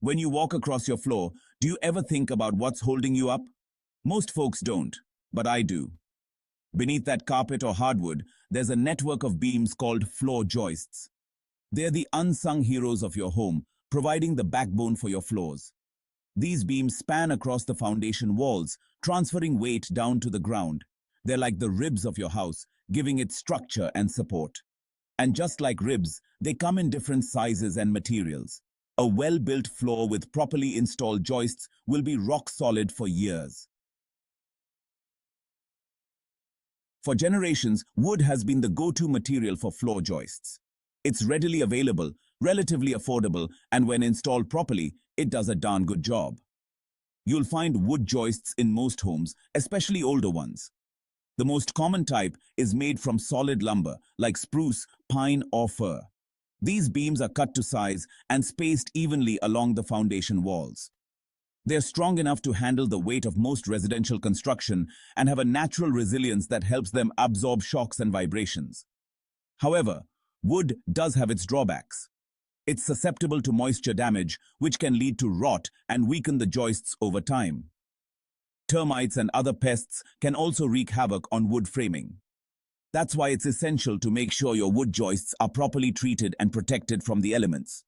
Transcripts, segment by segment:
When you walk across your floor, do you ever think about what's holding you up? Most folks don't, but I do. Beneath that carpet or hardwood, there's a network of beams called floor joists. They're the unsung heroes of your home, providing the backbone for your floors. These beams span across the foundation walls, transferring weight down to the ground. They're like the ribs of your house, giving it structure and support. And just like ribs, they come in different sizes and materials. A well-built floor with properly installed joists will be rock solid for years. For generations, wood has been the go-to material for floor joists. It's readily available, relatively affordable, and when installed properly, it does a darn good job. You'll find wood joists in most homes, especially older ones. The most common type is made from solid lumber, like spruce, pine, or fir. These beams are cut to size and spaced evenly along the foundation walls. They're strong enough to handle the weight of most residential construction and have a natural resilience that helps them absorb shocks and vibrations. However, wood does have its drawbacks. It's susceptible to moisture damage, which can lead to rot and weaken the joists over time. Termites and other pests can also wreak havoc on wood framing. That's why it's essential to make sure your wood joists are properly treated and protected from the elements.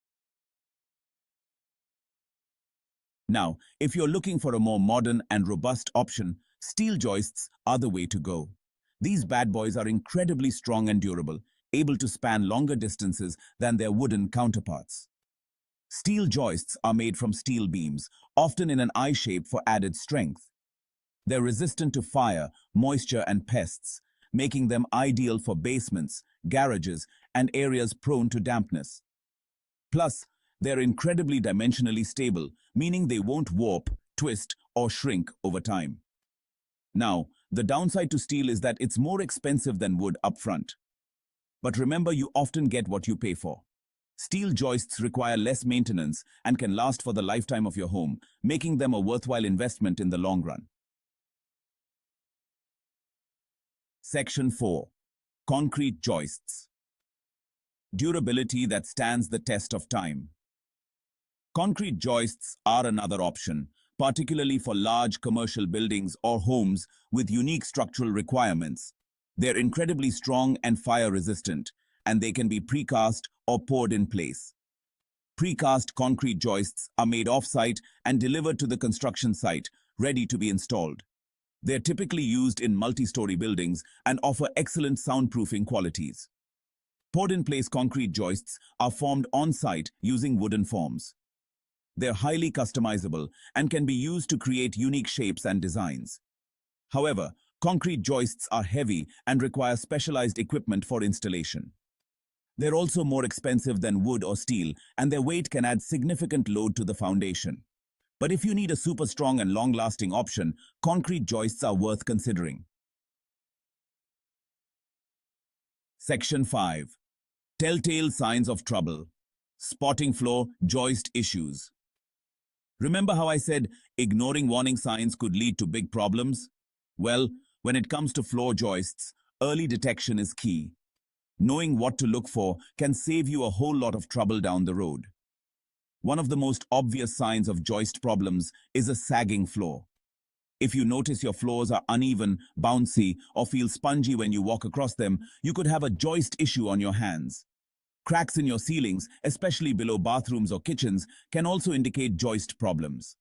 Now, if you're looking for a more modern and robust option, steel joists are the way to go. These bad boys are incredibly strong and durable, able to span longer distances than their wooden counterparts. Steel joists are made from steel beams, often in an I shape for added strength. They're resistant to fire, moisture, and pests, making them ideal for basements, garages, and areas prone to dampness. Plus, they're incredibly dimensionally stable, meaning they won't warp, twist, or shrink over time. Now, the downside to steel is that it's more expensive than wood upfront. But remember, you often get what you pay for. Steel joists require less maintenance and can last for the lifetime of your home, making them a worthwhile investment in the long run. Section 4. Concrete joists. Durability that stands the test of time. Concrete joists are another option, particularly for large commercial buildings or homes with unique structural requirements. They're incredibly strong and fire-resistant, and they can be precast or poured in place. Precast concrete joists are made off-site and delivered to the construction site, ready to be installed. They're typically used in multi-story buildings and offer excellent soundproofing qualities. Poured-in-place concrete joists are formed on-site using wooden forms. They're highly customizable and can be used to create unique shapes and designs. However, concrete joists are heavy and require specialized equipment for installation. They're also more expensive than wood or steel, and their weight can add significant load to the foundation. But if you need a super strong and long-lasting option, concrete joists are worth considering. Section 5. Telltale signs of trouble. Spotting floor joist issues. Remember how I said ignoring warning signs could lead to big problems? Well, when it comes to floor joists, early detection is key. Knowing what to look for can save you a whole lot of trouble down the road. One of the most obvious signs of joist problems is a sagging floor. If you notice your floors are uneven, bouncy, or feel spongy when you walk across them, you could have a joist issue on your hands. Cracks in your ceilings, especially below bathrooms or kitchens, can also indicate joist problems.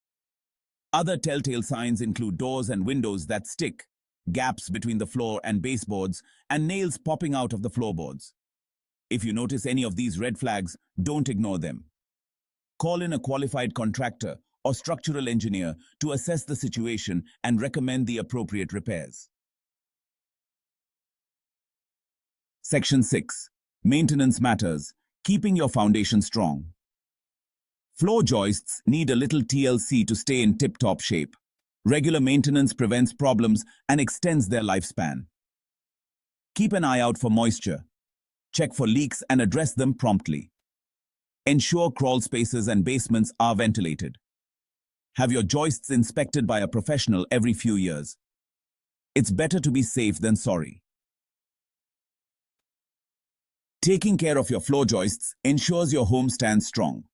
Other telltale signs include doors and windows that stick, gaps between the floor and baseboards, and nails popping out of the floorboards. If you notice any of these red flags, don't ignore them. Call in a qualified contractor or structural engineer to assess the situation and recommend the appropriate repairs. Section 6. Maintenance matters, keeping your foundation strong. Floor joists need a little TLC to stay in tip-top shape. Regular maintenance prevents problems and extends their lifespan. Keep an eye out for moisture. Check for leaks and address them promptly. Ensure crawl spaces and basements are ventilated. Have your joists inspected by a professional every few years. It's better to be safe than sorry. Taking care of your floor joists ensures your home stands strong.